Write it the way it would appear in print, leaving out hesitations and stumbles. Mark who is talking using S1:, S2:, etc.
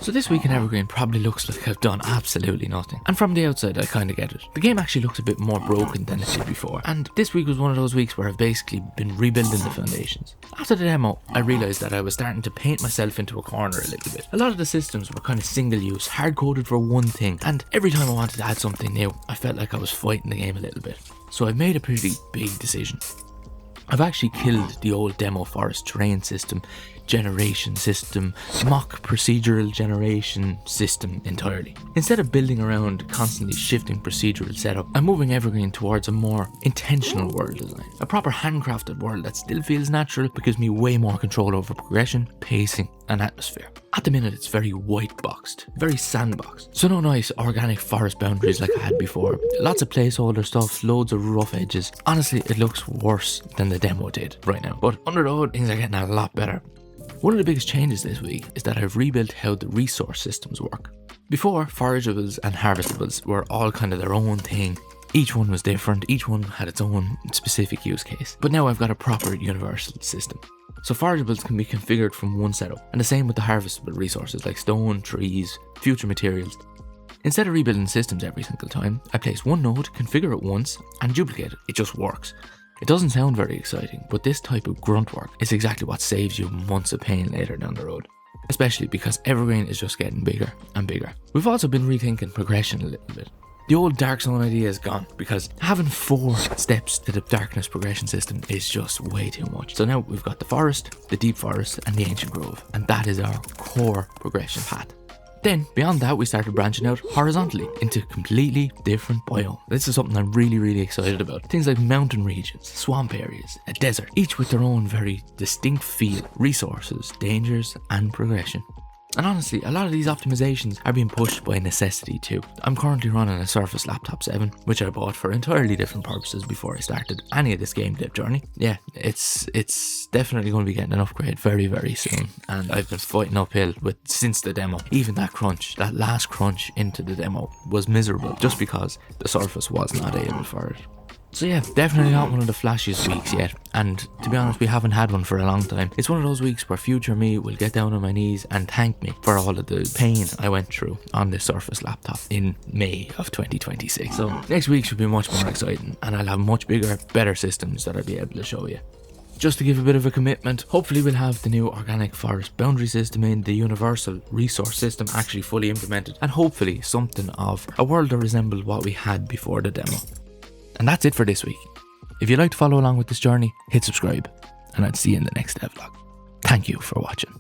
S1: So this week in Evergreen probably looks like I've done absolutely nothing. And from the outside I kinda get it. The game actually looks a bit more broken than it did before. And this week was one of those weeks where I've basically been rebuilding the foundations. After the demo, I realised that I was starting to paint myself into a corner a little bit. A lot of the systems were kind of single use, hard coded for one thing. And every time I wanted to add something new, I felt like I was fighting the game a little bit. So I've made a pretty big decision. I've actually killed the old demo forest terrain system, generation system, mock procedural generation system entirely. Instead of building around constantly shifting procedural setup, I'm moving Evergreen towards a more intentional world design. A proper handcrafted world that still feels natural but gives me way more control over progression, pacing and atmosphere. At the minute it's very white boxed, very sandboxed. So no nice organic forest boundaries like I had before. Lots of placeholder stuff, loads of rough edges. Honestly, it looks worse than the demo did right now. But under the hood, things are getting a lot better. One of the biggest changes this week is that I've rebuilt how the resource systems work. Before, forageables and harvestables were all kind of their own thing. Each one was different, each one had its own specific use case. But now I've got a proper universal system. So forageables can be configured from one setup, and the same with the harvestable resources like stone, trees, future materials. Instead of rebuilding systems every single time, I place one node, configure it once, and duplicate it. It just works. It doesn't sound very exciting, but this type of grunt work is exactly what saves you months of pain later down the road. Especially because Evergreen is just getting bigger and bigger. We've also been rethinking progression a little bit. The old Dark Zone idea is gone because having 4 steps to the darkness progression system is just way too much. So now we've got the forest, the deep forest and the ancient grove, and that is our core progression path. Then, beyond that, we started branching out horizontally into completely different biomes. This is something I'm really excited about. Things like mountain regions, swamp areas, a desert, each with their own very distinct feel, resources, dangers, and progression. And honestly, a lot of these optimizations are being pushed by necessity too. I'm currently running a Surface Laptop 7, which I bought for entirely different purposes before I started any of this game dev journey. Yeah, it's definitely going to be getting an upgrade very soon. And I've been fighting uphill since the demo. Even that last crunch into the demo was miserable just because the Surface was not able for it. So yeah, definitely not one of the flashiest weeks yet, and to be honest we haven't had one for a long time. It's one of those weeks where future me will get down on my knees and thank me for all of the pain I went through on this Surface laptop in May of 2026. So next week should be much more exciting and I'll have much bigger, better systems that I'll be able to show you. Just to give a bit of a commitment, hopefully we'll have the new organic forest boundary system in, the universal resource system actually fully implemented, and hopefully something of a world that resembled what we had before the demo. And that's it for this week. If you'd like to follow along with this journey, hit subscribe, and I'll see you in the next devlog. Thank you for watching.